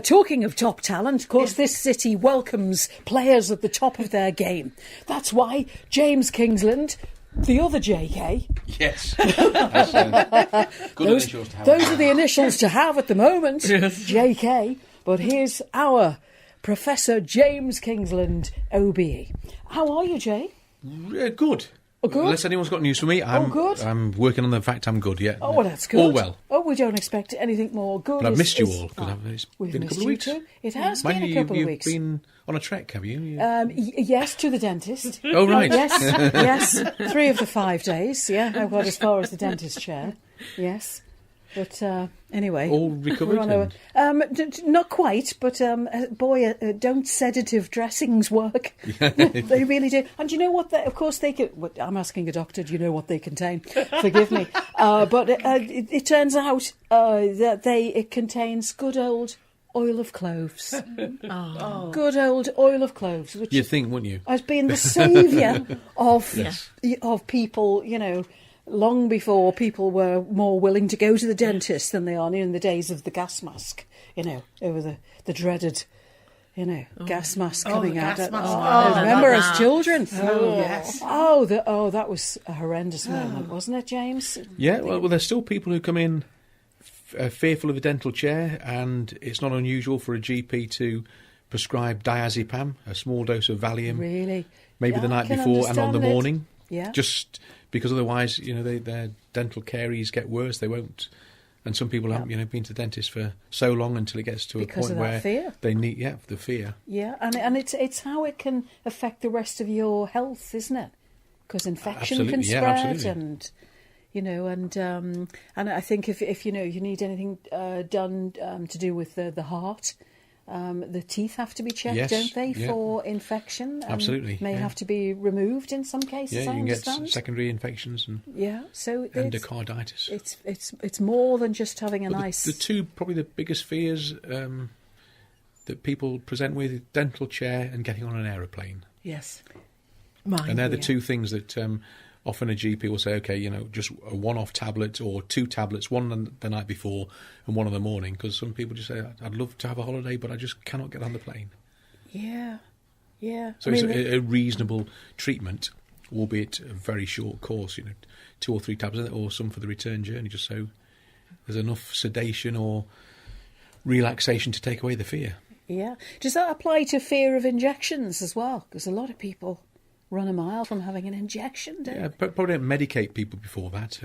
Talking of top talent, of course, this city welcomes players at the top of their game. That's why James Kingsland, the other JK... Yes. That's, good initials to have. Those are the initials to have at the moment, JK. But here's our Professor James Kingsland, OBE. How are you, Jay? Good. Oh, good? Unless anyone's got news for me, good? I'm working on the fact I'm good, yeah. Oh, well, that's good. All well. Oh, we don't expect anything more good. But I've missed you all, because it's We've been a missed couple of you weeks. too. It has been a couple of weeks. You've been on a trek, have you? Yes, to the dentist. Oh, right. Yes. 3 of the 5 days, yeah. I got as far as the dentist chair. Yes. But anyway, all recovered. Not quite, but don't sedative dressings work? They really do. And do you know what? Of course, they can. I'm asking a doctor. Do you know what they contain? Forgive me, but it turns out that it contains good old oil of cloves. Good old oil of cloves. Which You'd think, wouldn't you? Has been the saviour of people. You know. Long before people were more willing to go to the dentist than they are in the days of the gas mask, over the dreaded, gas mask coming out. Remember as children? Yes. That was a horrendous moment, wasn't it, James? Yeah, well, there's still people who come in fearful of a dental chair, and it's not unusual for a GP to prescribe diazepam, a small dose of Valium. Really? Maybe the night before and on the morning. Yeah. Just because otherwise, their dental caries get worse. They won't. And some people haven't, been to the dentist for so long until it gets to because a point where fear. They need, the fear. Yeah, and it's how it can affect the rest of your health, isn't it? Because infection can spread, and and I think if you need anything done to do with the heart. The teeth have to be checked, don't they, for infection? Absolutely. May have to be removed in some cases. Yeah, I you can understand. get secondary infections and endocarditis. It's more than just having a nice. The two probably the biggest fears that people present with: dental chair and getting on an aeroplane. Yes, and they're the two things that. Often a GP will say, okay, just a one-off tablet or 2 tablets, one the night before and one in the morning, because some people just say, I'd love to have a holiday, but I just cannot get on the plane. Yeah. So it's a reasonable treatment, albeit a very short course, 2 or 3 tablets, or some for the return journey, just so there's enough sedation or relaxation to take away the fear. Yeah. Does that apply to fear of injections as well? Because a lot of people run a mile from having an injection, don't they? Probably don't medicate people before that,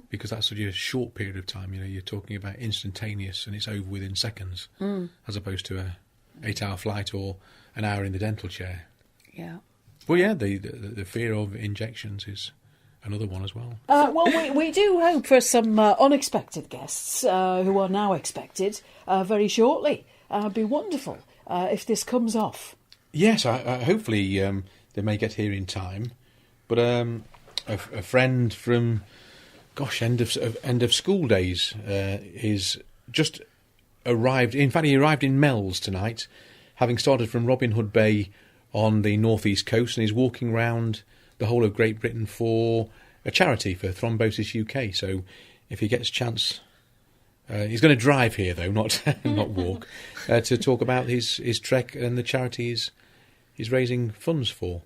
because that's such a short period of time. You're talking about instantaneous, and it's over within seconds, as opposed to a 8-hour flight or an hour in the dental chair. Yeah. Well, yeah, the fear of injections is another one as well. Well, we do hope for some unexpected guests who are now expected very shortly. It'd be wonderful if this comes off. Yes, hopefully. They may get here in time, but a friend from, end of school days is just arrived. In fact, he arrived in Mells tonight, having started from Robin Hood Bay on the northeast coast, and he's walking around the whole of Great Britain for a charity for Thrombosis UK. So, if he gets a chance, he's going to drive here though, not walk, to talk about his trek and the charities. He's raising funds for.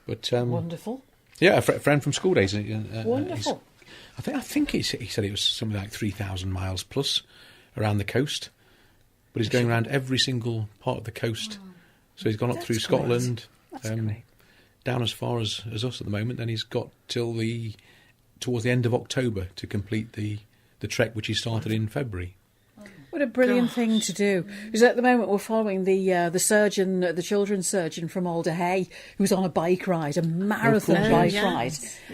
But wonderful. Yeah, a friend from school days. Wonderful. I think he said it was something like 3,000 miles plus around the coast. But he's going around every single part of the coast. So he's gone up through Scotland, down as far as us at the moment. Then he's got towards the end of October to complete the trek, which he started in February. What a brilliant thing to do. Because at the moment we're following the surgeon, the children's surgeon from Alder Hey, who's on a bike ride, a marathon ride. Yeah.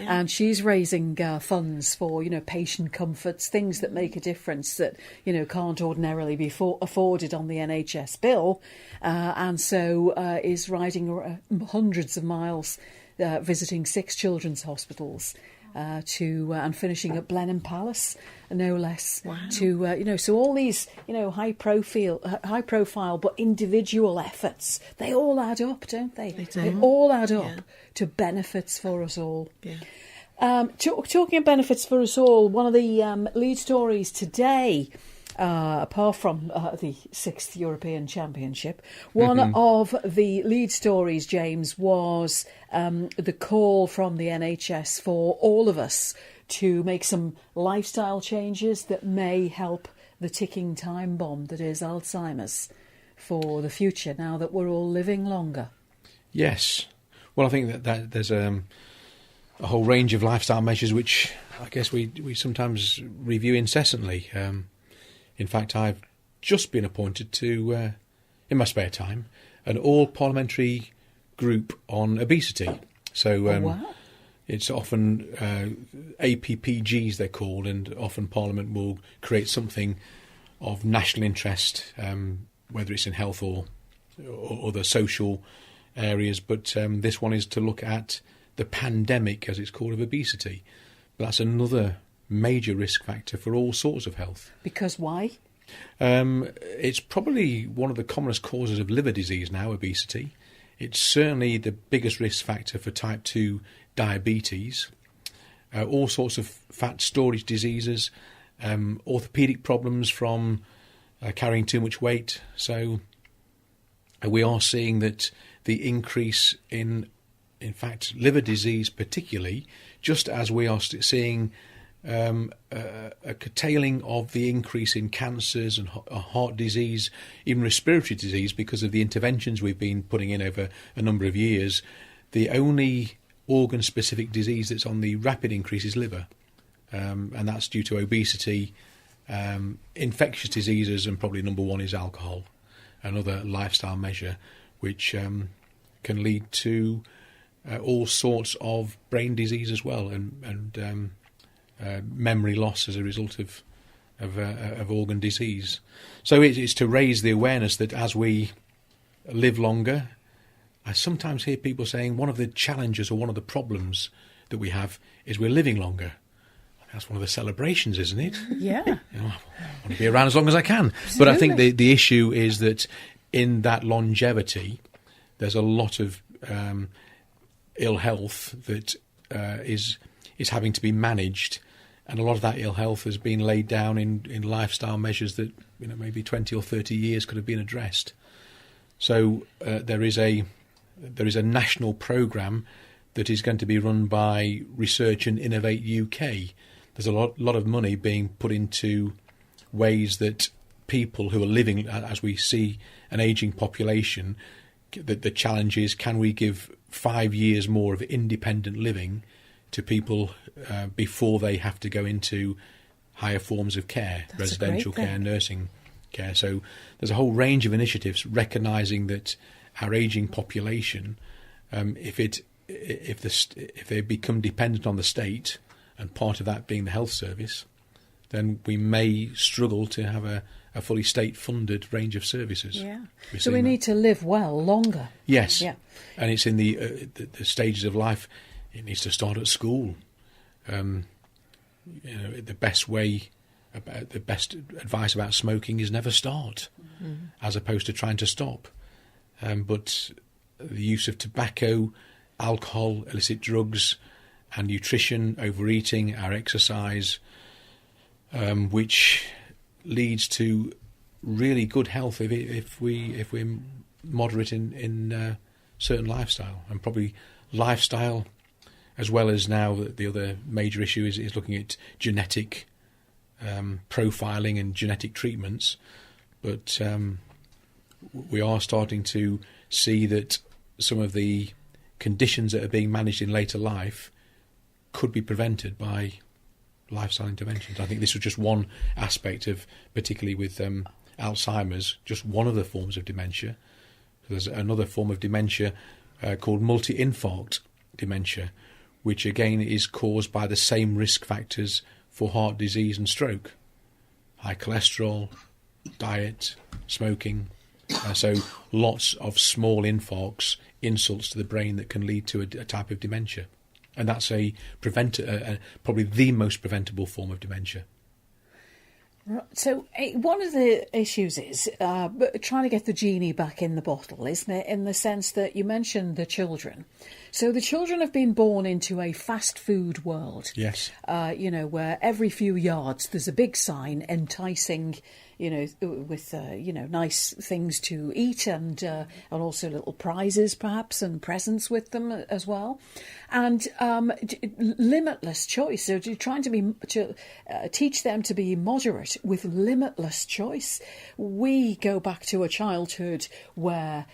And she's raising funds for, patient comforts, things that make a difference that, can't ordinarily be afforded on the NHS bill. And so is riding hundreds of miles, visiting 6 children's hospitals. And finishing at Blenheim Palace, no less. Wow. So all these, high profile but individual efforts, they all add up, don't they? They all add up to benefits for us all. Yeah. Talking of benefits for us all, one of the lead stories today apart from the 6th European Championship. One of the lead stories, James, was the call from the NHS for all of us to make some lifestyle changes that may help the ticking time bomb that is Alzheimer's for the future, now that we're all living longer. Yes. Well, I think that there's a whole range of lifestyle measures which I guess we sometimes review incessantly. In fact, I've just been appointed to, in my spare time, an all-parliamentary group on obesity. So wow. It's often APPGs, they're called, and often Parliament will create something of national interest, whether it's in health or other social areas. But this one is to look at the pandemic, as it's called, of obesity. But that's another major risk factor for all sorts of health. Because why? It's probably one of the commonest causes of liver disease now, obesity. It's certainly the biggest risk factor for type 2 diabetes, all sorts of fat storage diseases, orthopaedic problems from carrying too much weight. So we are seeing that the increase in fact, liver disease particularly, just as we are seeing a curtailing of the increase in cancers and heart disease, even respiratory disease, because of the interventions we've been putting in over a number of years. The only organ-specific disease that's on the rapid increase is liver, and that's due to obesity, infectious diseases, and probably number one is alcohol, another lifestyle measure which can lead to all sorts of brain disease as well, and memory loss as a result of organ disease. So it's to raise the awareness that as we live longer, I sometimes hear people saying one of the challenges or one of the problems that we have is we're living longer. That's one of the celebrations, isn't it? Yeah. I want to be around as long as I can. Absolutely. But I think the issue is that in that longevity, there's a lot of ill health that is having to be managed, and a lot of that ill health has been laid down in lifestyle measures that maybe 20 or 30 years could have been addressed. So there is a national programme that is going to be run by Research and Innovate UK. There's a lot of money being put into ways that people who are living, as we see an ageing population, the challenge is, can we give 5 years more of independent living to people before they have to go into higher forms of care, residential care, nursing care. So there's a whole range of initiatives recognising that our ageing population, if they become dependent on the state, and part of that being the health service, then we may struggle to have a fully state-funded range of services. Yeah. So we need to live well longer. Yes. Yeah. And it's in the stages of life. It needs to start at school. The best advice about smoking is never start, as opposed to trying to stop. But the use of tobacco, alcohol, illicit drugs, and nutrition, overeating, our exercise, which leads to really good health if we're moderate in certain lifestyle, and probably lifestyle, as well as now the other major issue is looking at genetic profiling and genetic treatments. But we are starting to see that some of the conditions that are being managed in later life could be prevented by lifestyle interventions. I think this was just one aspect of, particularly with Alzheimer's, just one of the forms of dementia. There's another form of dementia called multi-infarct dementia, which again is caused by the same risk factors for heart disease and stroke: high cholesterol, diet, smoking. So lots of small infarcts, insults to the brain that can lead to a type of dementia. And that's probably the most preventable form of dementia. So one of the issues is trying to get the genie back in the bottle, isn't it? In the sense that you mentioned the children. So the children have been born into a fast food world. Yes. Where every few yards there's a big sign enticing with nice things to eat and also little prizes perhaps and presents with them as well, and limitless choice. So trying to teach them to be moderate with limitless choice. We go back to a childhood where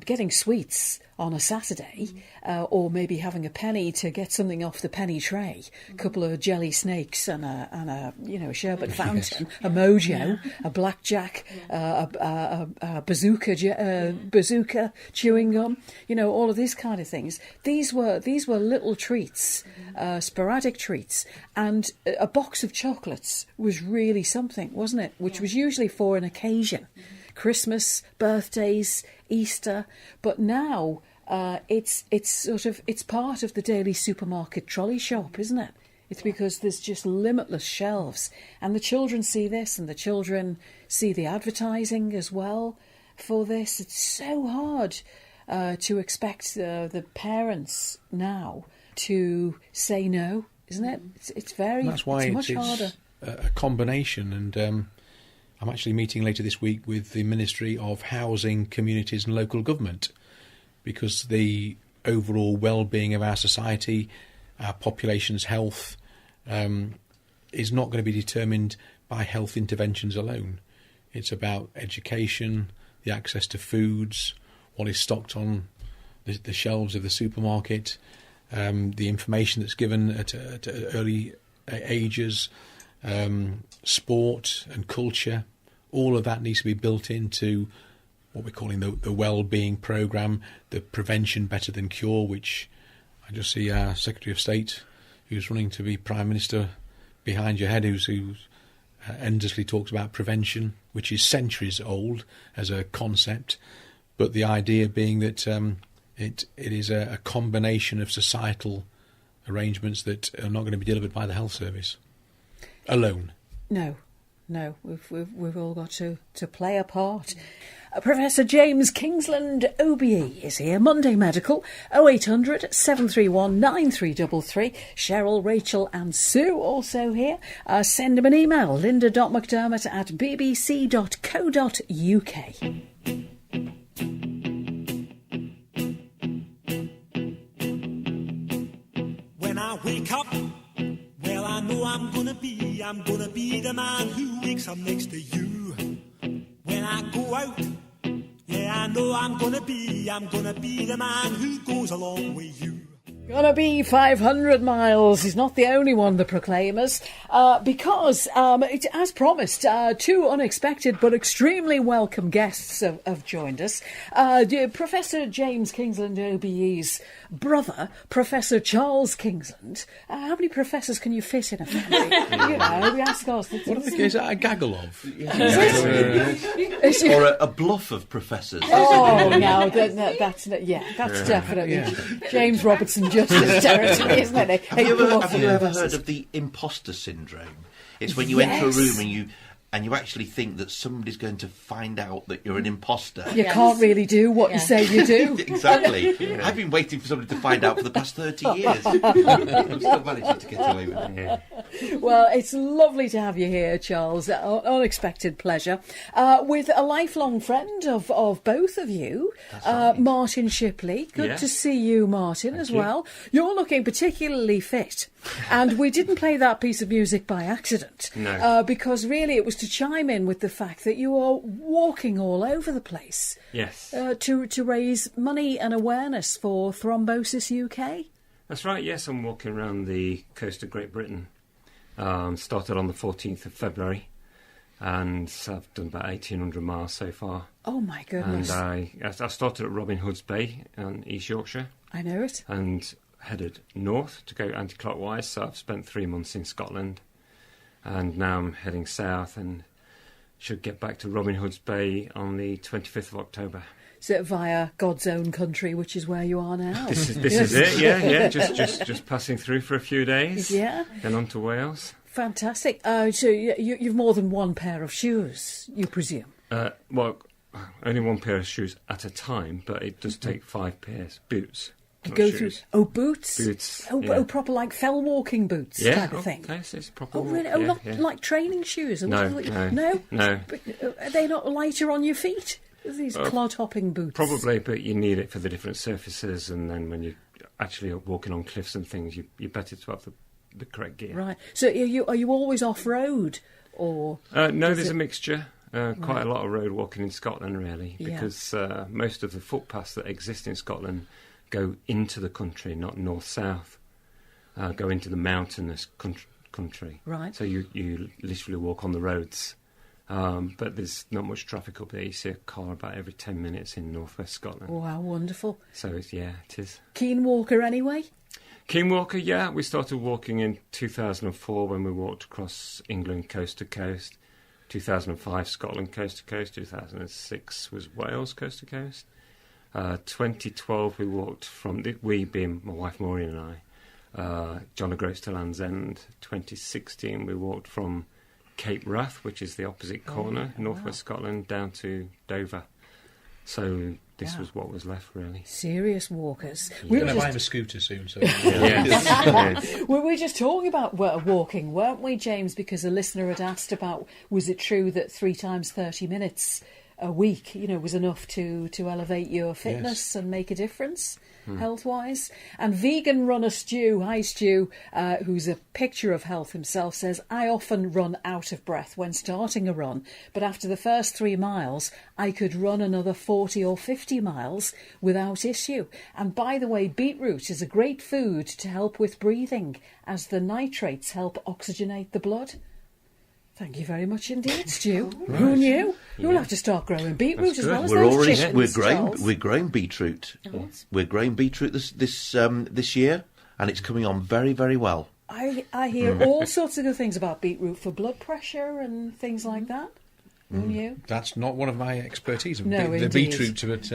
getting sweets on a Saturday, or maybe having a penny to get something off the penny tray, a couple of jelly snakes and a sherbet fountain, a mojo, a blackjack, a bazooka chewing gum, all of these kind of things. These were little treats, sporadic treats, and a box of chocolates was really something, wasn't it? Which was usually for an occasion. Christmas, birthdays, Easter, but now it's part of the daily supermarket trolley shop, isn't it? It's because there's just limitless shelves, and the children see this, and the children see the advertising as well for this. It's so hard to expect the parents now to say no, isn't it? It's much harder. A combination, and I'm actually meeting later this week with the Ministry of Housing, Communities and Local Government, because the overall well-being of our society, our population's health, is not going to be determined by health interventions alone. It's about education, the access to foods, what is stocked on the shelves of the supermarket, the information that's given at early ages, sport and culture. All of that needs to be built into what we're calling the well-being programme, the prevention better than cure, which I just see our Secretary of State, who's running to be Prime Minister behind your head, who endlessly talks about prevention, which is centuries old as a concept, but the idea being that it is a combination of societal arrangements that are not going to be delivered by the health service alone. No, we've all got to play a part. Professor James Kingsland, OBE, is here. Monday Medical, 0800 731 9333. Cheryl, Rachel and Sue also here. Send them an email, linda.mcdermott@bbc.co.uk. When I wake up, well, I know I'm gonna be the man who wakes up next to you. When I go out, yeah, I know I'm gonna be the man who goes along with you. Gonna be 500 miles. He's not the only one, the Proclaimers, because, as promised, two unexpected but extremely welcome guests have joined us. Professor James Kingsland, OBE's brother, Professor Charles Kingsland. How many professors can you fit in a family? We ask us. What is that a gaggle of? Or a bluff of professors. Oh, no, that's definitely James Robertson Justice territory, isn't it? Have you ever heard of the imposter syndrome? It's when you enter a room and you actually think that somebody's going to find out that you're an imposter. You can't really do what you say you do. Exactly. I've been waiting for somebody to find out for the past 30 years. I'm still managing to get away with it. Well, it's lovely to have you here, Charles. Unexpected pleasure. With a lifelong friend of both of you, right. Martin Shipley. Good to see you, Martin, as well. You're looking particularly fit. And we didn't play that piece of music by accident. No. Because really it was to chime in with the fact that you are walking all over the place. Yes. To raise money and awareness for Thrombosis UK. That's right, yes. I'm walking around the coast of Great Britain. Started on the 14th of February. And I've done about 1,800 miles so far. Oh, my goodness. And I started at Robin Hood's Bay in East Yorkshire. I know it. And headed north to go anti-clockwise, so I've spent 3 months in Scotland, and now I'm heading south and should get back to Robin Hood's Bay on the 25th of October. So via God's own country, which is where you are now. This is it, yeah. Just passing through for a few days. Yeah. Then on to Wales. Fantastic. So you've more than one pair of shoes, you presume? Well, only one pair of shoes at a time, but it does take 5 pairs boots. go through. Oh, boots. Boots. Oh, proper like fell walking boots type of thing. Yes, it's proper. Oh, really? Not like training shoes. No. But, are they not lighter on your feet? These clod-hopping boots. Probably, but you need it for the different surfaces, and then when you actually are walking on cliffs and things, you're better to have the correct gear. Right. So are you always off-road? Or no, there's a mixture. Quite a lot of road walking in Scotland, really, because most of the footpaths that exist in Scotland go into the country, not north-south. Go into the mountainous country. Right. So you literally walk on the roads. But there's not much traffic up there. You see a car about every 10 minutes in northwest Scotland. Oh, how wonderful. So, it is. Keen walker anyway? Keen walker, yeah. We started walking in 2004 when we walked across England coast to coast. 2005, Scotland coast to coast. 2006 was Wales coast to coast. 2012, we walked from, we being my wife Maureen and I, John O'Groats to Land's End. 2016, we walked from Cape Wrath, which is the opposite corner, northwest Scotland, down to Dover. So this was what was left, really. Serious walkers. We're going to buy him a scooter soon. So. Yes. We were just talking about walking, weren't we, James? Because a listener had asked about, was it true that 3 times 30 minutes a week, was enough to elevate your fitness and make a difference, health-wise? And vegan runner Stu, hi Stu, who's a picture of health himself, says, I often run out of breath when starting a run, but after the first 3 miles, I could run another 40 or 50 miles without issue. And by the way, beetroot is a great food to help with breathing, as the nitrates help oxygenate the blood. Thank you very much indeed, Stu. Right. Who knew? You'll have to start growing beetroot as well as those chickens, we're growing beetroot. Oh. We're growing beetroot this year, and it's coming on very, very well. I hear all sorts of good things about beetroot for blood pressure and things like that. Who knew? That's not one of my expertise. No, the beetroot, but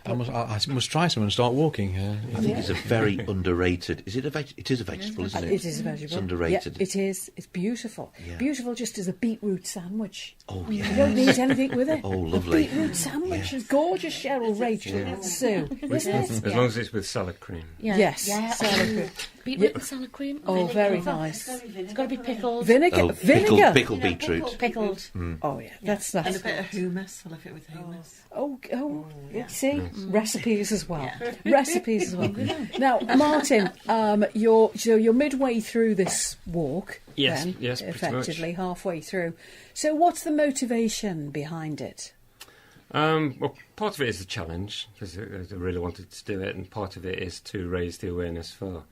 I must try some and start walking. I think it's a very underrated. It is a vegetable, isn't it? It is a vegetable. It's underrated. Yeah, it is. It's beautiful. Yeah. Beautiful just as a beetroot sandwich. Oh, yeah. You don't need anything with it. Oh, lovely. A beetroot sandwich is gorgeous, Cheryl, Rachel, and Sue. Isn't it? As long as it's with salad cream. Yeah. Yes. Yeah. Salad cream. Beetroot and salad cream. Oh, very nice. It's got to be pickled. Vinegar. Pickled beetroot. Pickled. Oh, yeah. That's And a bit of hummus. I love it with hummus. You see, recipes as well. Yeah. Recipes as well. Now, Martin, you're midway through this walk. Yes, then, yes, pretty effectively much. halfway through. So, what's the motivation behind it? Well, part of it is a challenge because I really wanted to do it, and part of it is to raise the awareness for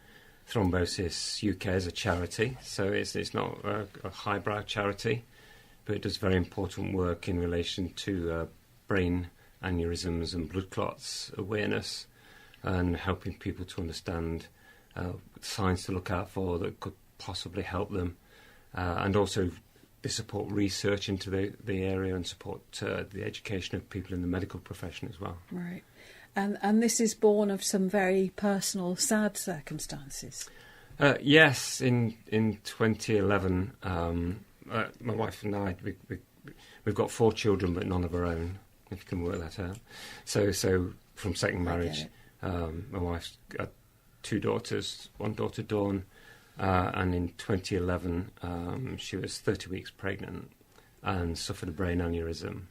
Thrombosis UK as a charity. So it's not a highbrow charity, but it does very important work in relation to brain aneurysms and blood clots awareness, and helping people to understand signs to look out for that could possibly help them, and also they support research into the area and support the education of people in the medical profession as well. Right. And this is born of some very personal, sad circumstances. Yes, in 2011, my wife and I, we've got 4 children, but none of our own, if you can work that out. So from second marriage, my wife's got 2 daughters, one daughter, Dawn, and in 2011, she was 30 weeks pregnant and suffered a brain aneurysm.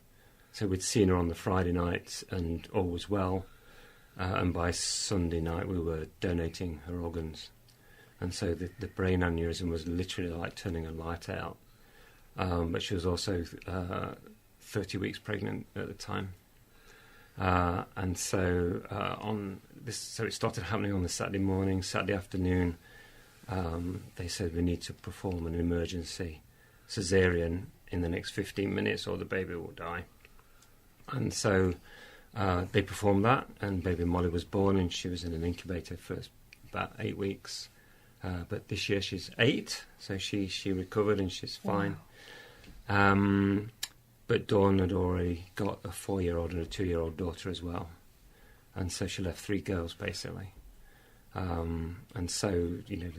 So we'd seen her on the Friday night and all was well, and by Sunday night we were donating her organs. And so the brain aneurysm was literally like turning a light out. But she was also 30 weeks pregnant at the time. And so so it started happening on the Saturday morning, Saturday afternoon. They said we need to perform an emergency caesarean in the next 15 minutes or the baby will die. And so they performed that, and baby Molly was born, and she was in an incubator for about 8 weeks. But this year she's 8, so she recovered and she's fine. Wow. But Dawn had already got a 4-year-old and a 2-year-old daughter as well. And so she left 3 girls, basically. And so, it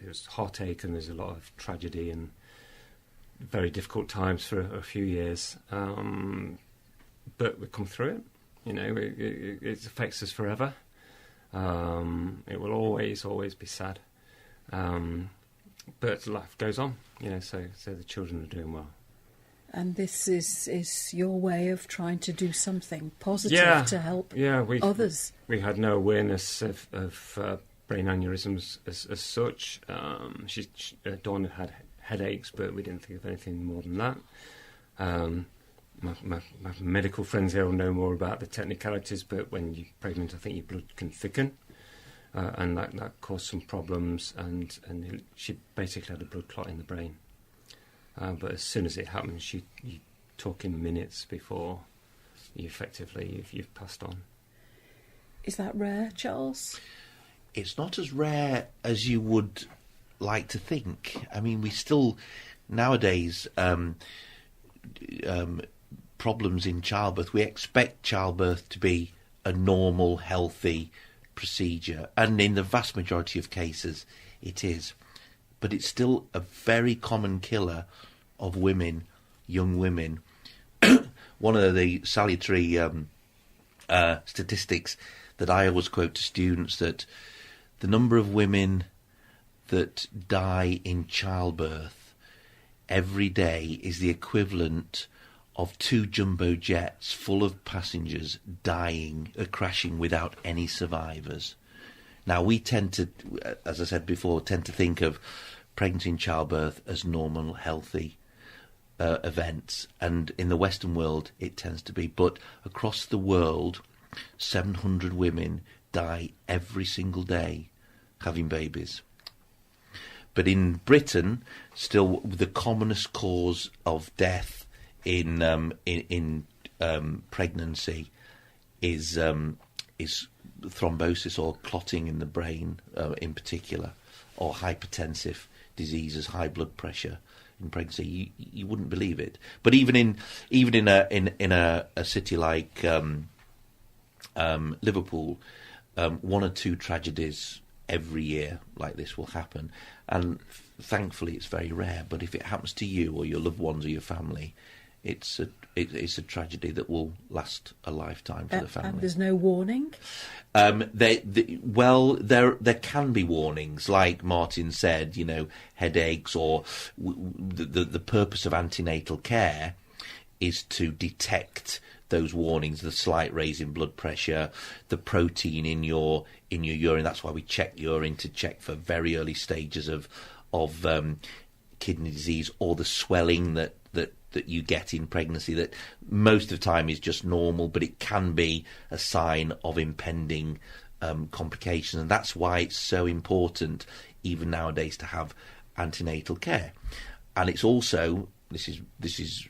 was heartache and there's a lot of tragedy and very difficult times for a few years. But we come through it. It affects us forever. It will always be sad. But life goes on, so the children are doing well. And this is your way of trying to do something positive to help others. We had no awareness of brain aneurysms as such. Dawn had headaches, but we didn't think of anything more than that. My medical friends here will know more about the technicalities, but when you're pregnant, I think your blood can thicken, and that caused some problems, and she basically had a blood clot in the brain. But as soon as it happens, you talk in minutes before you've passed on. Is that rare, Charles? It's not as rare as you would like to think. I mean, we still, nowadays, problems in childbirth, we expect childbirth to be a normal, healthy procedure. And in the vast majority of cases, it is. But it's still a very common killer of women, young women. One of the salutary statistics that I always quote to students, that the number of women that die in childbirth every day is the equivalent of 2 jumbo jets full of passengers dying, crashing without any survivors. Now, we tend to, as I said before, think of pregnancy and childbirth as normal, healthy events, and in the Western world it tends to be. But across the world, 700 women die every single day having babies. But in Britain, still the commonest cause of death in pregnancy is thrombosis, or clotting in the brain, in particular, or hypertensive diseases, high blood pressure in pregnancy. You wouldn't believe it, but even in a city like Liverpool, 1 or 2 tragedies every year like this will happen, and thankfully it's very rare. But if it happens to you or your loved ones or your family, it's a tragedy that will last a lifetime for the family. And there's no warning? There can be warnings, like Martin said, headaches, or the purpose of antenatal care is to detect those warnings, the slight raise in blood pressure, the protein in your urine. That's why we check urine, to check for very early stages of kidney disease, or the swelling that you get in pregnancy, that most of the time is just normal, but it can be a sign of impending complications. And that's why it's so important, even nowadays, to have antenatal care. And it's also, this is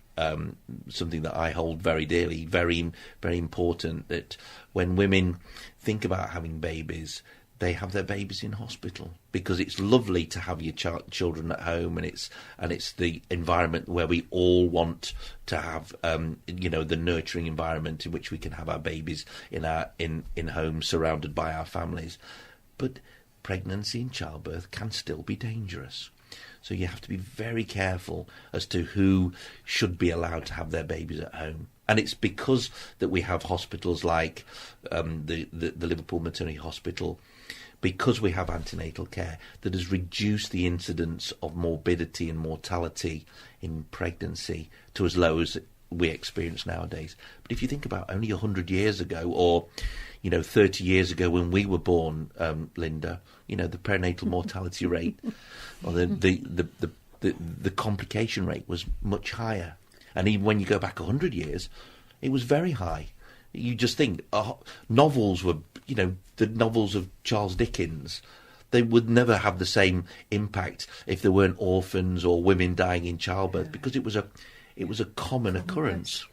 something that I hold very dearly, very, very important, that when women think about having babies, they have their babies in hospital, because it's lovely to have your children at home, and it's the environment where we all want to have, the nurturing environment in which we can have our babies in homes surrounded by our families. But pregnancy and childbirth can still be dangerous. So you have to be very careful as to who should be allowed to have their babies at home. And it's because that we have hospitals like the Liverpool Maternity Hospital, because we have antenatal care, that has reduced the incidence of morbidity and mortality in pregnancy to as low as we experience nowadays. But if you think about only 100 years ago, or 30 years ago when we were born, Linda, the perinatal mortality rate, or the complication rate was much higher. And even when you go back 100 years, it was very high. You just think novels were, the novels of Charles Dickens, they would never have the same impact if there weren't orphans or women dying in childbirth, because it was a common occurrence.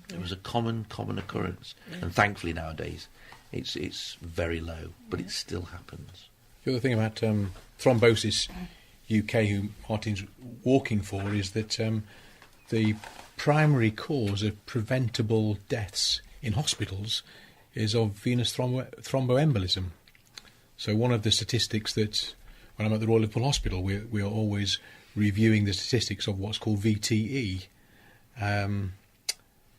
It was a common occurrence, and thankfully nowadays it's very low, but it still happens. The other thing about Thrombosis UK, who Martin's walking for, is that the primary cause of preventable deaths in hospitals is of venous thromboembolism. So one of the statistics that, when I'm at the Royal Liverpool Hospital, we are always reviewing the statistics of what's called VTE.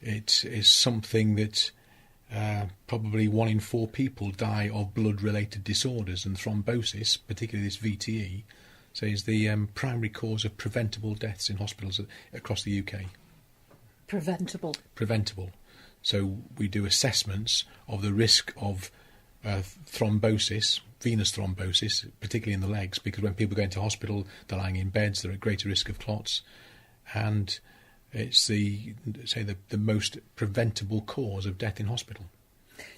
It is something that probably 1 in 4 people die of blood-related disorders, and thrombosis, particularly this VTE, is the primary cause of preventable deaths in hospitals across the UK. Preventable. So we do assessments of the risk of thrombosis, venous thrombosis, particularly in the legs, because when people go into hospital, they're lying in beds, they're at greater risk of clots, and it's the most preventable cause of death in hospital.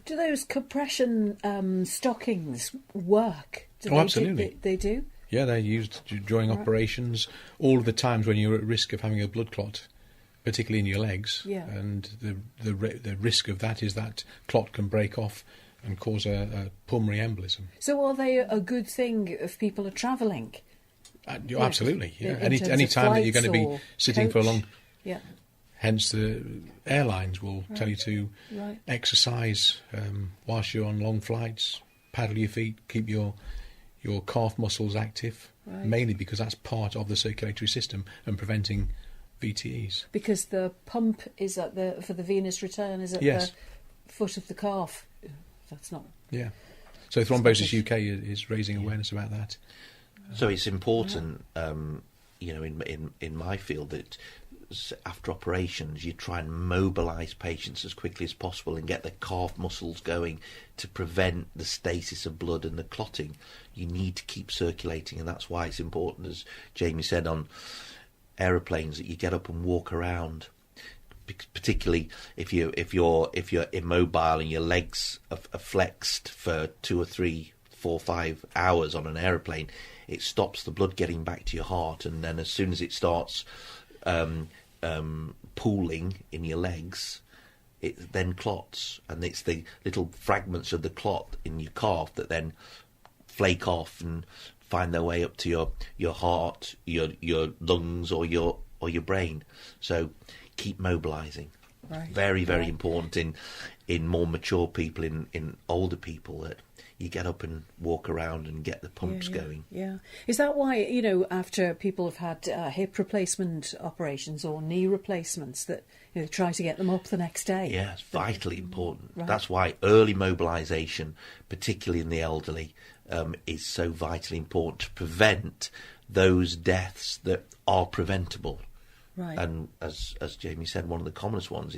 Do those compression stockings work? Absolutely. They do? Yeah, they're used during operations, all of the times when you're at risk of having a blood clot, particularly in your legs. Yeah. And the risk of that is that clot can break off and cause a pulmonary embolism. So are they a good thing if people are travelling? Absolutely. Yeah. In Any time that you're going to be or sitting for a long... Yeah. Hence, the airlines will tell you to exercise whilst you're on long flights, paddle your feet, keep your calf muscles active, mainly because that's part of the circulatory system and preventing VTEs. Because the pump is for the venous return is at the foot of the calf. That's not... Yeah. So Thrombosis UK is raising awareness about that. So it's important, in my field, that after operations you try and mobilise patients as quickly as possible and get the calf muscles going to prevent the stasis of blood and the clotting. You need to keep circulating, and that's why it's important, as Jamie said, on aeroplanes, that you get up and walk around. Particularly if you're immobile and your legs are flexed for 2 or 3, 4, 5 hours on an aeroplane, it stops the blood getting back to your heart, and then as soon as it starts pooling in your legs, it then clots, and it's the little fragments of the clot in your calf that then flake off and find their way up to your heart, your lungs, or your brain. So keep mobilising. Right. Very, very important in more mature people, in older people, that you get up and walk around and get the pumps going. Yeah. Is that why, after people have had hip replacement operations or knee replacements, that try to get them up the next day? Yeah, it's vitally important. Right. That's why early mobilisation, particularly in the elderly, is so vitally important to prevent those deaths that are preventable. Right. And as Jamie said, one of the commonest ones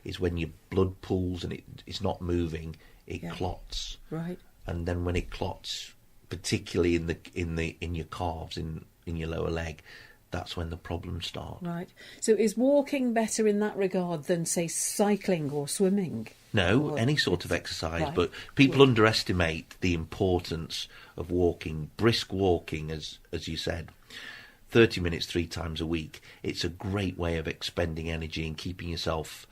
is when your blood pools and it's not moving, it clots. Right. And then when it clots, particularly in your calves, in your lower leg, that's when the problems start. Right. So is walking better in that regard than, say, cycling or swimming? No, any sort of exercise, but people underestimate the importance of walking. Brisk walking, as you said, 30 minutes 3 times a week. It's a great way of expending energy and keeping yourself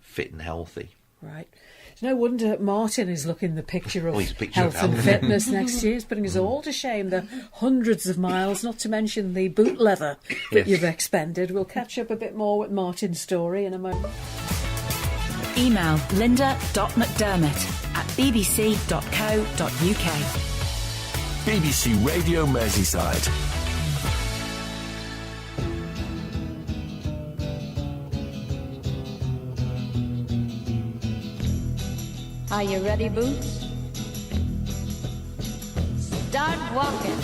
fit and healthy. Right. It's no wonder Martin is looking the picture of health and fitness next year. He's putting us all to shame. The hundreds of miles, not to mention the boot leather that you've expended. We'll catch up a bit more with Martin's story in a moment. Email linda.mcdermott@bbc.co.uk. BBC Radio Merseyside. Are you ready, Boots? Start walking.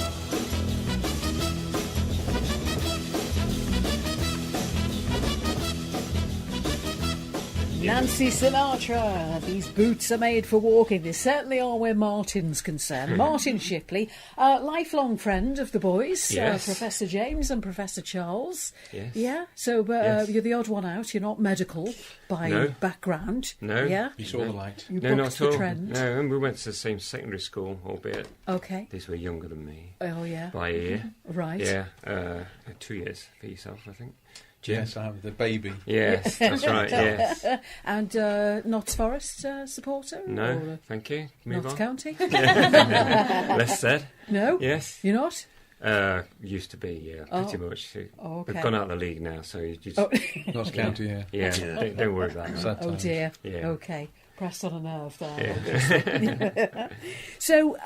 Nancy Sinatra, these boots are made for walking. They certainly are where Martin's concerned. Martin Shipley, lifelong friend of the boys, Yes. Professor James and Professor Charles. Yes. Yeah, so Yes. you're the odd one out. You're not medical by background. No. Yeah? You saw the light. You No, bucked not the at all. trend. No, and we went to the same secondary school, albeit Okay. these were younger than me Oh, yeah. by a year. Right. Yeah, 2 years for yourself, I think. Jim? Yes, I have the baby. Yes, that's right, yes. And Notts Forest supporter? No, Or, thank you. Move Notts on. County? Less said. No? Yes. You're not? Used to be, yeah, pretty much. Oh, okay. We've gone out of the league now, so you just... Notts County, yeah. Yeah, don't worry about that. Sad Oh, times. dear. Yeah. Okay. Pressed on a nerve there. Yeah. So,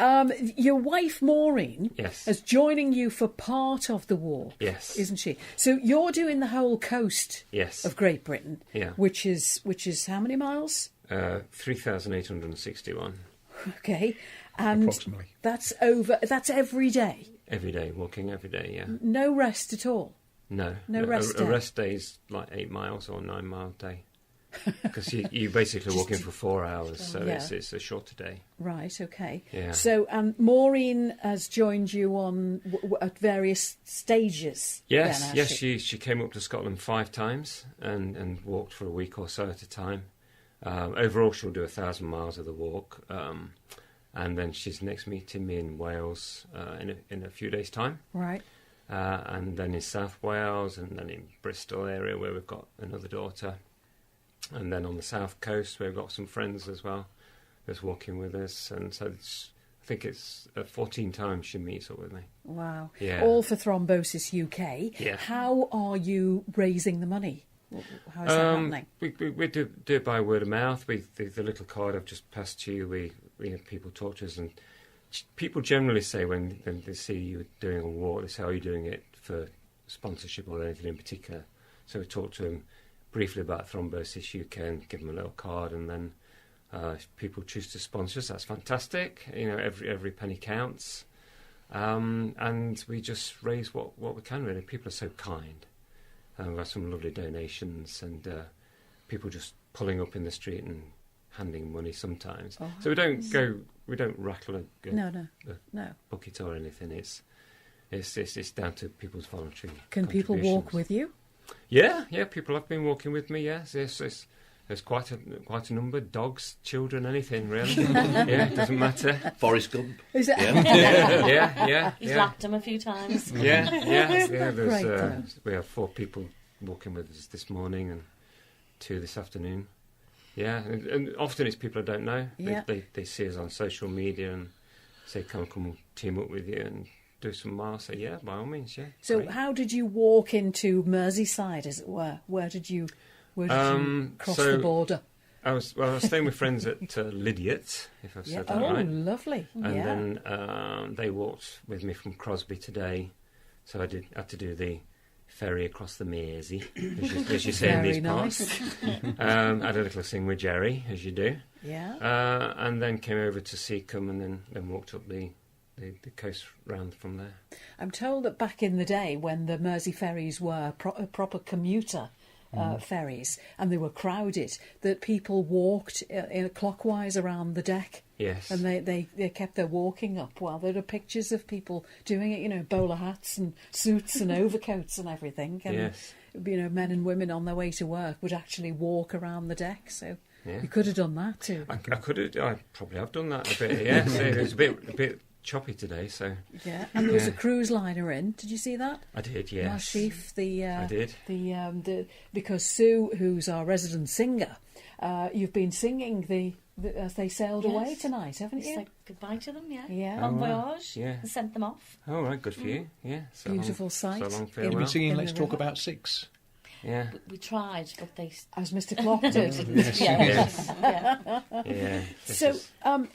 your wife Maureen Yes. is joining you for part of the walk, Yes. isn't she? So you're doing the whole coast Yes. of Great Britain, Yeah. which is how many miles? 3,861. Okay, and Approximately. that's every day. Every day, walking every day, yeah. No rest at all. No. rest A day. rest day is like 8 miles or 9 mile day. Because you're basically walking for 4 hours, so it's a shorter day. Right, okay. Yeah. So Maureen has joined you on at various stages. Yes, then, yes, has she came up to Scotland 5 times and walked for a week or so at a time. Overall, she'll do 1,000 miles of the walk, and then she's next meeting me in Wales in a few days' time. Right. And then in South Wales, and then in Bristol area where we've got another daughter. And then on the south coast, we've got some friends as well that's walking with us. And so I think it's 14 times she meets up with me. Wow. Yeah. All for Thrombosis UK. Yeah. How are you raising the money? How is that happening? We do it by word of mouth. The little card I've just passed to you, we people talk to us, and people generally say when they see you doing a walk, they say, "Are you doing it for sponsorship or anything in particular?" So we talk to them briefly about Thrombosis UK and give them a little card, and then if people choose to sponsor us, that's fantastic. Every penny counts, and we just raise what we can. Really, people are so kind. We've had some lovely donations, and people just pulling up in the street and handing money sometimes. Oh, so we don't rattle a bucket or anything. It's down to people's voluntary. Can people walk with you? Yeah, people have been walking with me. Yes, there's quite a number. Dogs, children, anything really. Yeah, it doesn't matter. Forrest Gump. Is it? Yeah. He's lapped him a few times. Yeah. We have 4 people walking with us this morning and 2 this afternoon. Yeah, and often it's people I don't know. Yeah. They see us on social media and say, "Come team up with you and do some miles." So yeah, by all means, yeah. So great. how did you walk into Merseyside, as it were? Where did you cross the border? I was staying with friends at Lydiot, if I've said that right. Oh, lovely. And then they walked with me from Crosby today, so I had to do the ferry across the Mersey, as you say in these parts. Had a little sing with Jerry, as you do. Yeah. And then came over to Seacombe, and then walked up the coast round from there. I'm told that back in the day when the Mersey ferries were proper commuter ferries and they were crowded, that people walked in a clockwise around the deck. Yes. And they kept their walking up. Well, there are pictures of people doing it, bowler hats and suits and overcoats and everything. And, yes. Men and women on their way to work would actually walk around the deck. So you could have done that too. I probably have done that a bit, yes. It was a bit choppy today, so... Yeah, and there was a cruise liner in. Did you see that? I did, yes. Mashif, I did. Because Sue, who's our resident singer, you've been singing as they sailed away tonight, haven't you? Said goodbye to them, yeah. Yeah. Bon voyage. Yeah. And sent them off. All right, good for you. Yeah. So beautiful sight. So long, You've farewell. been singing Let's Talk About Six. Yeah. We tried, but they... As Mr. Clock did. Yes. Yeah. So,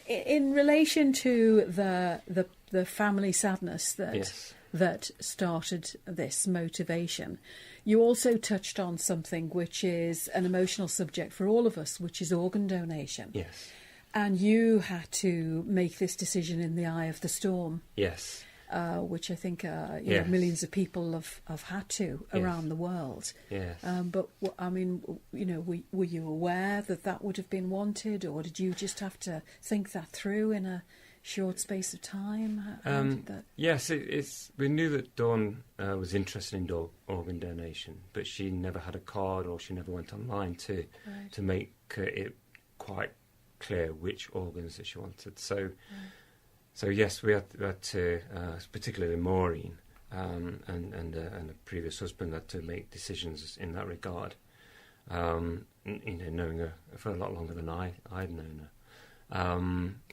in relation to the family sadness that started this motivation, you also touched on something which is an emotional subject for all of us, which is organ donation. Yes. And you had to make this decision in the eye of the storm. Yes. Which I think millions of people have had to around the world. Yes. But I mean, were you aware that would have been wanted, or did you just have to think that through in a short space of time? How did that... Yes, we knew that Dawn was interested in organ donation, but she never had a card, or she never went online to make it quite clear which organs that she wanted. So. So yes, we had to, particularly Maureen and a previous husband, had to make decisions in that regard. Knowing her for a lot longer than I'd known her,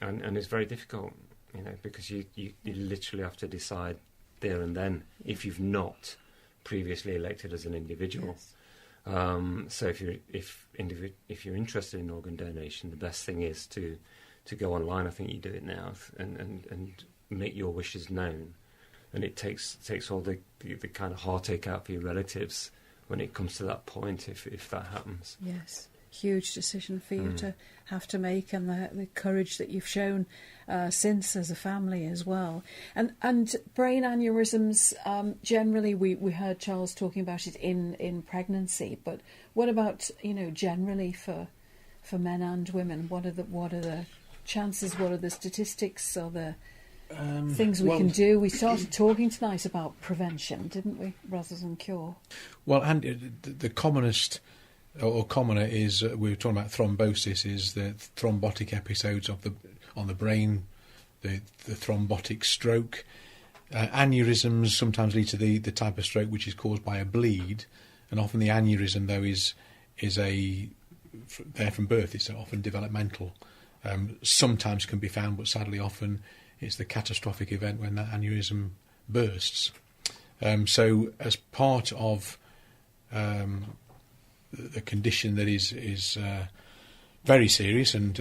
and it's very difficult, because you literally have to decide there and then if you've not previously elected as an individual. Yes. So if you're interested in organ donation, the best thing is to go online. I think you do it now, and make your wishes known, and it takes all the kind of heartache out for your relatives when it comes to that point, if that happens. Yes. huge decision for you to have to make, and the courage that you've shown since as a family as well. And brain aneurysms, generally, we heard Charles talking about it in pregnancy, but what about, generally for men and women? What are the chances? What are the statistics? Or the things we can do? We started talking tonight about prevention, didn't we, rather than cure? Well, and the commonest or commoner is, we were talking about thrombosis, is the thrombotic episodes on the brain, the thrombotic stroke. Aneurysms sometimes lead to the type of stroke which is caused by a bleed, and often the aneurysm, though, is there from birth. It's often developmental. Sometimes can be found, but sadly often it's the catastrophic event when that aneurysm bursts. So as part of the condition that is very serious and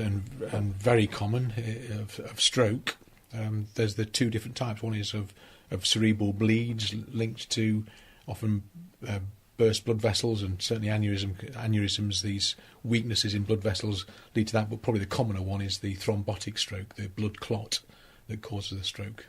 very common of stroke, there's the two different types. One is of cerebral bleeds linked to often burst blood vessels, and certainly aneurysms, these weaknesses in blood vessels lead to that, but probably the commoner one is the thrombotic stroke, the blood clot that causes the stroke.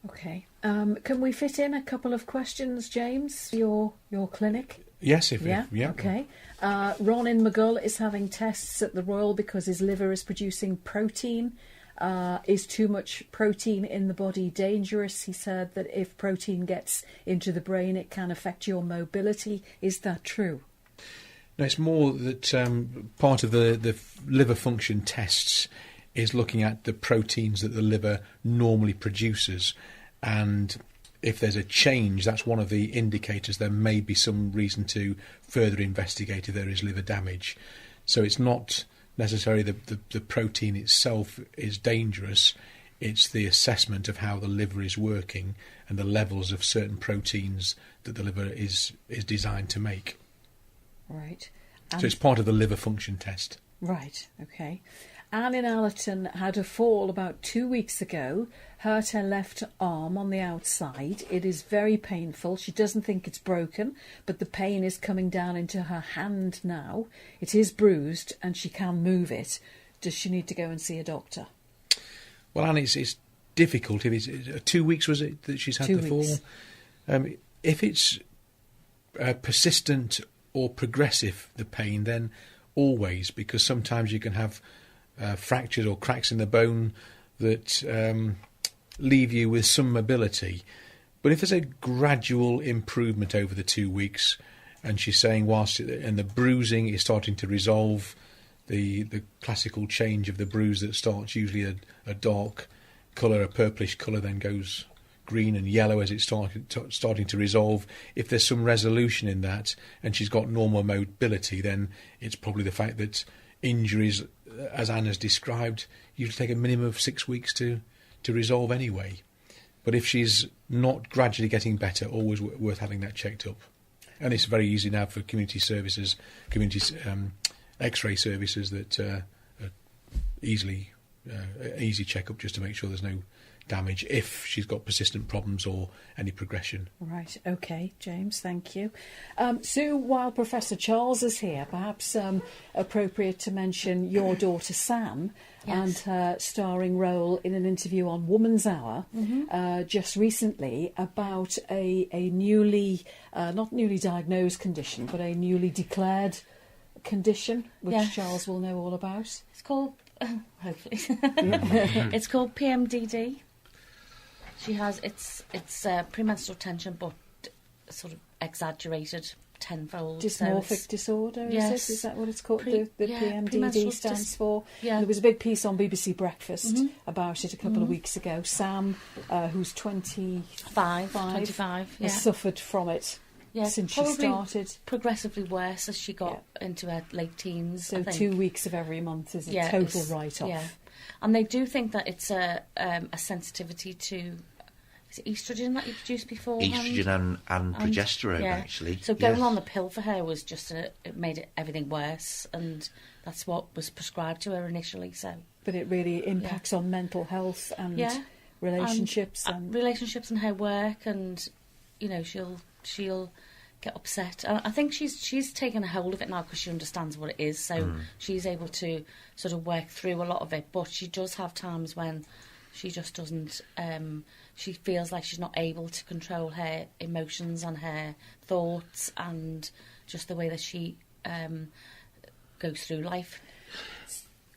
Okay. Can we fit in a couple of questions, James, your clinic? Yes, Yeah. Okay. Ron in McGull is having tests at the Royal because his liver is producing protein. Is too much protein in the body dangerous? He said that if protein gets into the brain, it can affect your mobility. Is that true? No, it's more that part of the liver function tests is looking at the proteins that the liver normally produces, and if there's a change, that's one of the indicators there may be some reason to further investigate if there is liver damage. So it's not necessarily the protein itself is dangerous, it's the assessment of how the liver is working and the levels of certain proteins that the liver is designed to make. Right. So it's part of the liver function test. Right, okay. Anne in Allerton had a fall about 2 weeks ago, hurt her left arm on the outside. It is very painful. She doesn't think it's broken, but the pain is coming down into her hand now. It is bruised and she can move it. Does she need to go and see a doctor? Well, Anne, it's difficult. If it's 2 weeks, was it, that she's had 2 the weeks. fall? If it's persistent or progressive, the pain, then always, because sometimes you can have fractures or cracks in the bone that leave you with some mobility. But if there's a gradual improvement over the 2 weeks, and she's saying and the bruising is starting to resolve, the classical change of the bruise that starts usually a dark colour, a purplish colour, then goes green and yellow as it's starting to resolve. If there's some resolution in that and she's got normal mobility, then it's probably the fact that injuries, as Anna's described, usually take a minimum of 6 weeks to resolve anyway. But if she's not gradually getting better, always worth having that checked up. And it's very easy now for community services, X-ray services that are easy check-up just to make sure there's no damage if she's got persistent problems or any progression. Right, okay, James, thank you. Sue, while Professor Charles is here, perhaps appropriate to mention your daughter Sam and her starring role in an interview on Woman's Hour just recently about a newly, not newly diagnosed condition, but a newly declared condition, which Charles will know all about. It's called, hopefully, it's called PMDD. She has, it's premenstrual tension, but sort of exaggerated tenfold. Dysmorphic disorder, yes. Is that what it's called? The PMDD stands for? Yeah. There was a big piece on BBC Breakfast about it a couple of weeks ago. Sam, who's 25, has suffered from it since she started. Progressively worse as she got into her late teens. So 2 weeks of every month is a total write-off. Yeah. And they do think that it's a sensitivity to, is it oestrogen that you produced beforehand? Estrogen and progesterone, actually. So going on the pill for her was just it made everything worse, and that's what was prescribed to her initially. So, but it really impacts on mental health and relationships and relationships and her work, and she'll get upset. I think she's taken a hold of it now because she understands what it is, so she's able to sort of work through a lot of it. But she does have times when she just doesn't. She feels like she's not able to control her emotions and her thoughts and just the way that she goes through life.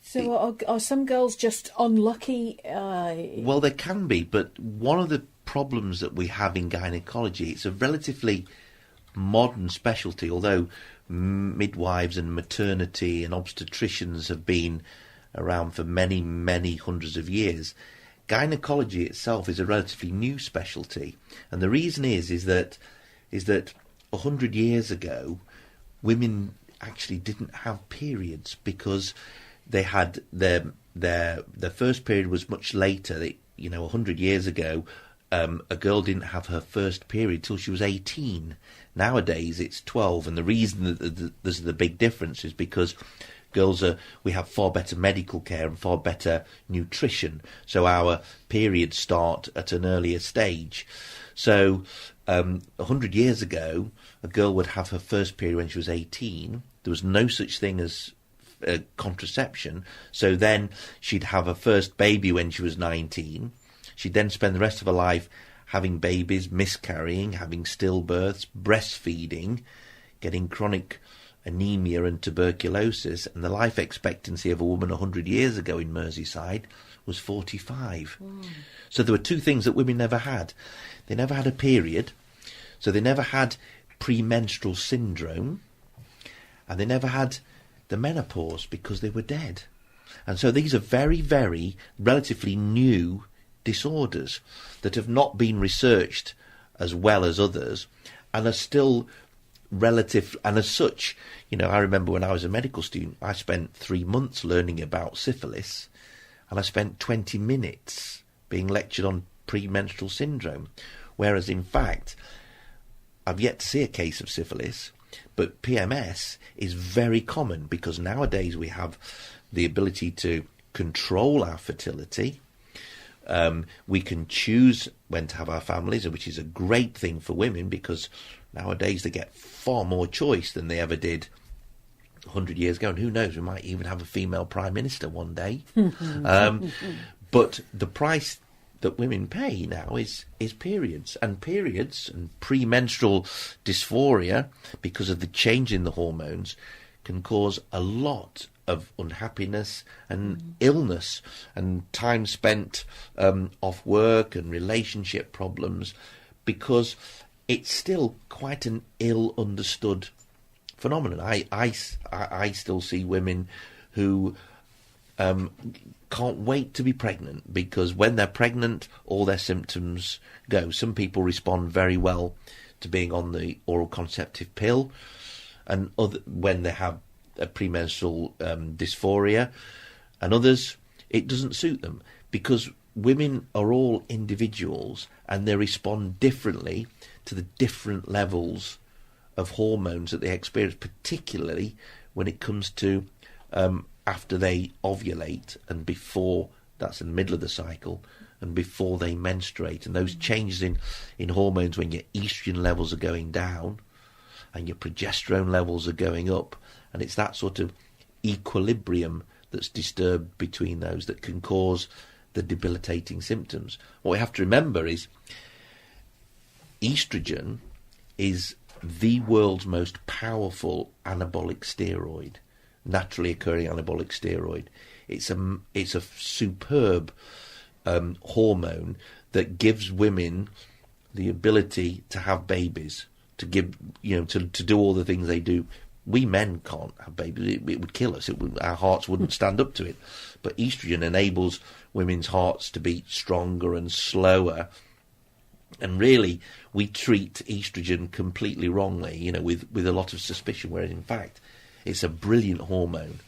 So are some girls just unlucky? Well, there can be, but one of the problems that we have in gynecology, it's a relatively modern specialty, although midwives and maternity and obstetricians have been around for many, many hundreds of years. Gynecology itself is a relatively new specialty, and the reason is that 100 years ago, women actually didn't have periods because they had their first period was much later. 100 years ago, a girl didn't have her first period till she was 18. Nowadays, it's 12, and the reason that there's the big difference is because we have far better medical care and far better nutrition, so our periods start at an earlier stage. So 100 years ago, a girl would have her first period when she was 18. There was no such thing as contraception, so then she'd have her first baby when she was 19. She'd then spend the rest of her life having babies, miscarrying, having stillbirths, breastfeeding, getting chronic anemia and tuberculosis, and the life expectancy of a woman 100 years ago in Merseyside was 45. So there were two things that women never had. They never had a period, so they never had premenstrual syndrome, and they never had the menopause because they were dead. And so these are very, very relatively new disorders that have not been researched as well as others and are still relative, and as such, I remember when I was a medical student, I spent 3 months learning about syphilis, and I spent 20 minutes being lectured on premenstrual syndrome, whereas in fact I've yet to see a case of syphilis, but PMS is very common because nowadays we have the ability to control our fertility. We can choose when to have our families, which is a great thing for women because nowadays they get far more choice than they ever did 100 years ago. And who knows, we might even have a female prime minister one day. But the price that women pay now is periods and premenstrual dysphoria, because of the change in the hormones, can cause a lot of unhappiness and illness and time spent off work and relationship problems, because it's still quite an ill understood phenomenon. I still see women who can't wait to be pregnant, because when they're pregnant all their symptoms go. Some people respond very well to being on the oral contraceptive pill, and when they have a premenstrual dysphoria, and others it doesn't suit them, because women are all individuals and they respond differently to the different levels of hormones that they experience, particularly when it comes to after they ovulate and before, that's in the middle of the cycle, and before they menstruate. And those changes in hormones, when your estrogen levels are going down and your progesterone levels are going up, and it's that sort of equilibrium that's disturbed between those that can cause the debilitating symptoms. What we have to remember is estrogen is the world's most powerful anabolic steroid, naturally occurring anabolic steroid. It's a superb hormone that gives women the ability to have babies, to give, to do all the things they do. We men can't have babies. It would kill us. Our hearts wouldn't stand up to it. But estrogen enables women's hearts to beat stronger and slower. And really, we treat estrogen completely wrongly, with a lot of suspicion, whereas in fact, it's a brilliant hormone.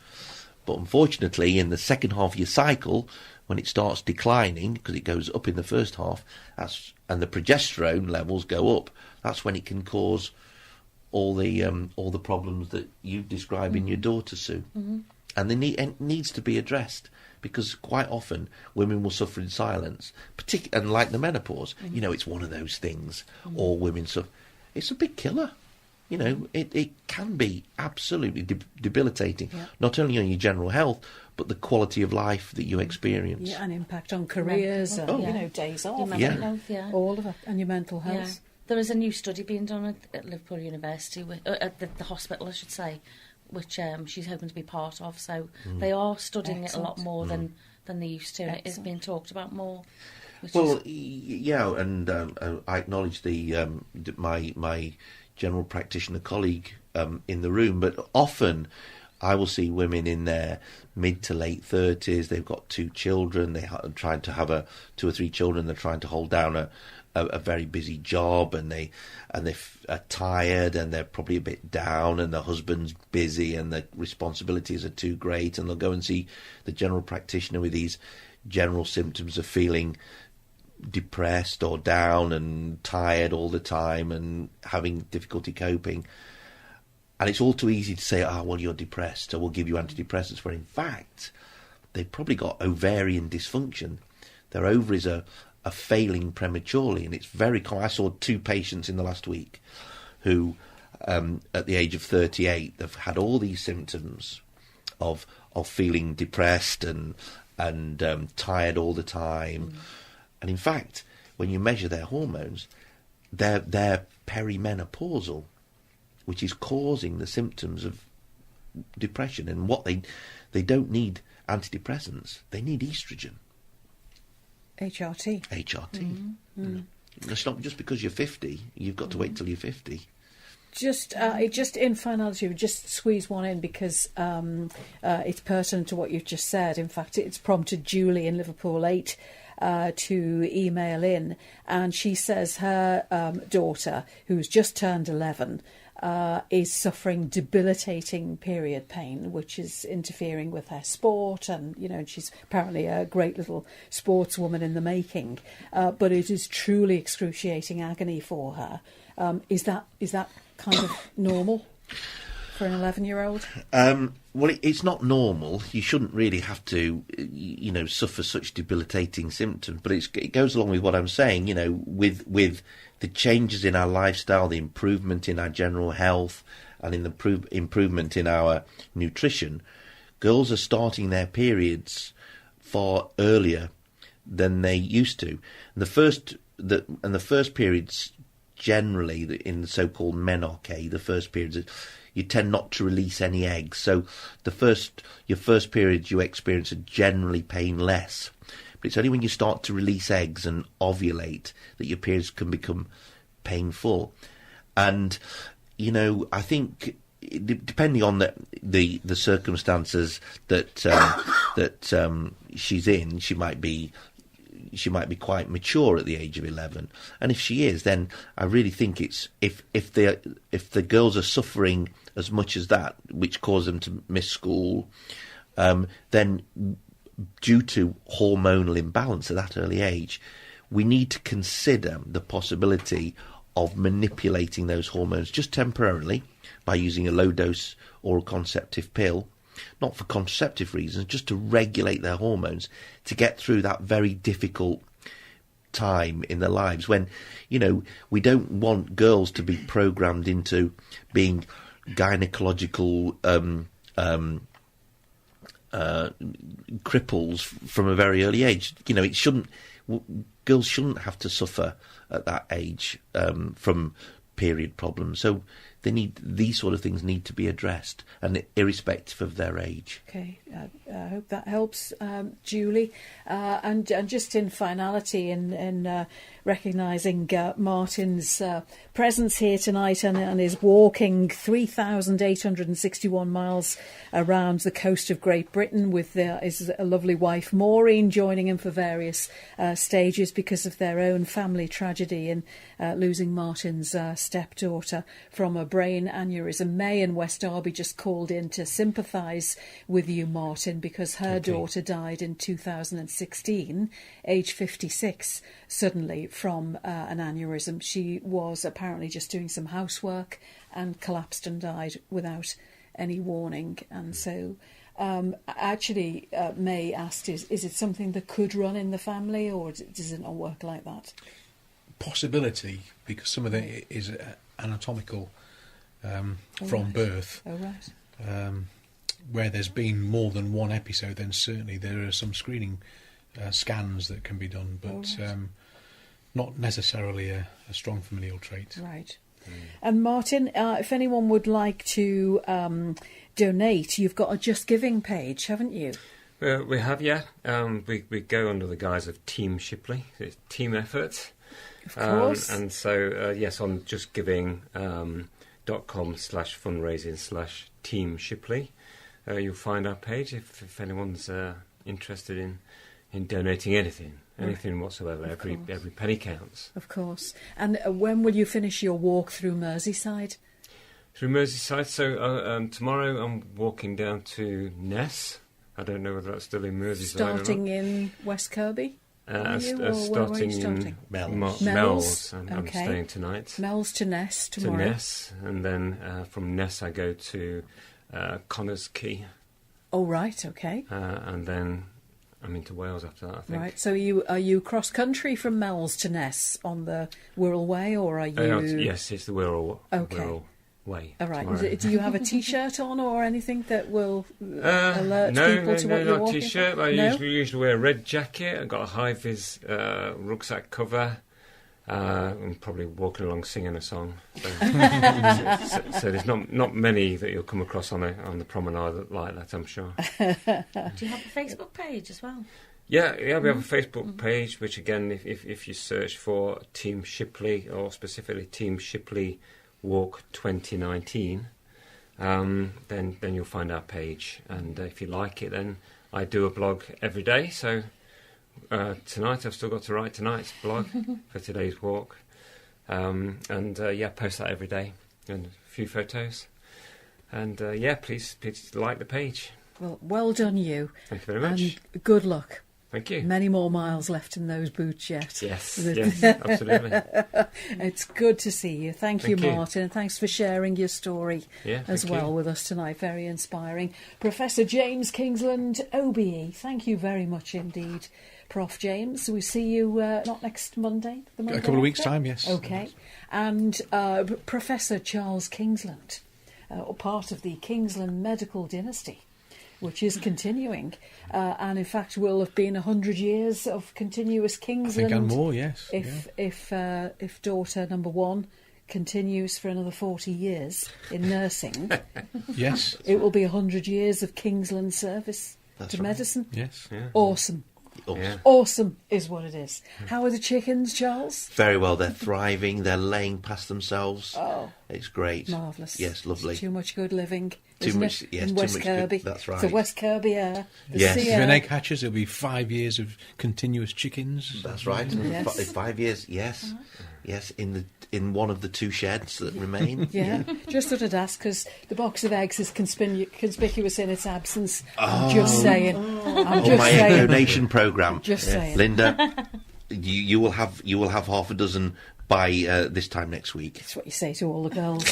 But unfortunately, in the second half of your cycle, when it starts declining, because it goes up in the first half, and the progesterone levels go up, that's when it can cause all the problems that you describe in your daughter, Sue. Mm-hmm. And it needs to be addressed, because quite often women will suffer in silence, and like the menopause, it's one of those things. All women suffer. It's a big killer. You know, it can be absolutely debilitating, not only on your general health, but the quality of life that you experience. Yeah, and impact on careers, and, days off. Your mental health, all of it, and your mental health. Yeah. There is a new study being done at Liverpool University, at the hospital, I should say, which she's hoping to be part of. So they are studying it a lot more than they used to, and it is being talked about more. Well, and I acknowledge my general practitioner colleague in the room, but often I will see women in their mid to late 30s. They've got 2 children. They're trying to have 2 or 3 children. They're trying to hold down a very busy job, and they are tired, and they're probably a bit down, and the husband's busy, and the responsibilities are too great, and they'll go and see the general practitioner with these general symptoms of feeling depressed or down and tired all the time and having difficulty coping. And it's all too easy to say, well, you're depressed, so we'll give you antidepressants, where in fact they've probably got ovarian dysfunction. Their ovaries are failing prematurely, and it's very common. I saw 2 patients in the last week who, at the age of 38, they've had all these symptoms of feeling depressed and tired all the time. And in fact, when you measure their hormones, they're perimenopausal, which is causing the symptoms of depression. And what they don't need antidepressants, they need estrogen. HRT. It's not just because you're 50, you've got to wait till you're 50. Just in finality, we just squeeze one in because it's pertinent to what you've just said. In fact, it's prompted Julie in Liverpool 8 to email in, and she says her daughter, who's just turned 11, is suffering debilitating period pain, which is interfering with her sport, and she's apparently a great little sportswoman in the making, but it is truly excruciating agony for her. Is that kind of normal for an 11-year-old? Well, it's not normal. You shouldn't really have to, suffer such debilitating symptoms. But it goes along with what I'm saying. With the changes in our lifestyle, the improvement in our general health, and in the improvement in our nutrition, girls are starting their periods far earlier than they used to. And the first periods generally in the so-called menarche, the first periods, you tend not to release any eggs. So your first periods you experience are generally painless. But it's only when you start to release eggs and ovulate that your periods can become painful. And, I think depending on the circumstances that she's in, she might be quite mature at the age of 11, and if she is, then I really think it's if the girls are suffering as much as that, which cause them to miss school, then due to hormonal imbalance at that early age, we need to consider the possibility of manipulating those hormones just temporarily by using a low-dose oral contraceptive pill, not for contraceptive reasons, just to regulate their hormones to get through that very difficult time in their lives when, we don't want girls to be programmed into being gynecological cripples from a very early age. Girls shouldn't have to suffer at that age from period problems. So these sort of things need to be addressed, and irrespective of their age. Okay, I hope that helps, Julie. And just in finality, in recognising Martin's presence here tonight and his walking 3,861 miles around the coast of Great Britain with his lovely wife Maureen joining him for various stages because of their own family tragedy in losing Martin's stepdaughter from a brain aneurysm. May in West Derby just called in to sympathise with you, Martin, because her daughter died in 2016, age 56, suddenly from an aneurysm. She was apparently just doing some housework and collapsed and died without any warning. And so actually May asked, is it something that could run in the family, or does it not work like that? Possibility, because some of it is anatomical from birth. Oh, right. Where there's been more than one episode, then certainly there are some screening scans that can be done, but not necessarily a strong familial trait. Right. And Martin, if anyone would like to donate, you've got a Just Giving page, haven't you? We have, yeah. We go under the guise of Team Shipley. It's team effort. Of course. And so, yes, on justgiving.com/fundraising/Team Shipley, you'll find our page if anyone's interested in donating anything whatsoever. Every penny counts. Of course. And when will you finish your walk through Merseyside? Through Merseyside. So tomorrow I'm walking down to Ness. I don't know whether that's still in Merseyside. Starting in West Kirby? Starting in Mells. I'm staying tonight. Mells to Ness tomorrow. To Ness, and then from Ness I go to Connors Quay. Oh, right, okay. And then I'm into Wales after that, I think. Right, so are you cross-country from Mells to Ness on the Wirral Way, or are you... yes, it's the Wirral Way. All right. Do you have a T-shirt on or anything that will alert people to what you're walking? No, not a T-shirt. I usually wear a red jacket. I've got a high-vis rucksack cover. I'm probably walking along singing a song. So there's not many that you'll come across on the promenade like that, I'm sure. Do you have a Facebook page as well? Yeah, we have a Facebook page, which again, if you search for Team Shipley, or specifically Team Shipley Walk 2019, then you'll find our page. And if you like it, then I do a blog every day. So tonight I've still got to write tonight's blog for today's walk, and post that every day, and a few photos. And please like the page. Well done, you. Thank you very much. And good luck. Thank you. Many more miles left in those boots yet. Yes, absolutely. It's good to see you. Thank you, Martin, and thanks for sharing your story as well with us tonight. Very inspiring. Professor James Kingsland, OBE, thank you very much indeed, Prof. James. We see you not next Monday, the Monday a couple of weeks' after? time, yes. Okay. And Professor Charles Kingsland, part of the Kingsland medical dynasty, which is continuing, and in fact will have been 100 years of continuous Kingsland. I think and more, yes. If daughter number one continues for another 40 years in nursing, yes, it will be 100 years of Kingsland service to medicine. Yes, Awesome. Yeah. Awesome is what it is. How are the chickens, Charles? Very well. They're thriving. They're laying past themselves. Oh, it's great. Marvellous. Yes, lovely. It's too much good living. Too much, it? yes, In too West much Kirby. good, that's right. The West Kirby air. Yes. If an egg hatches, it'll be 5 years of continuous chickens. That's right. Yes. 5 years. Yes, yes. In one of the two sheds that remain. Yeah. Just thought I'd ask because the box of eggs is conspicuous in its absence. I'm just saying. My egg donation programme. Just saying. Linda, you will have half a dozen by this time next week. That's what you say to all the girls.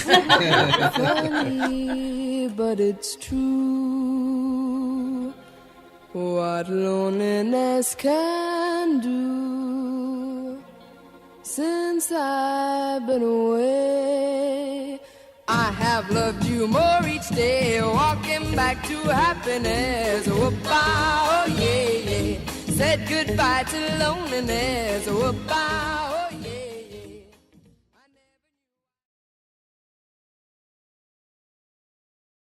Funny, but it's true what loneliness can do. Since I've been away, I have loved you more each day, walking back to happiness. Whoop-ah, oh yeah, yeah. Said goodbye to loneliness. Whoop-ah.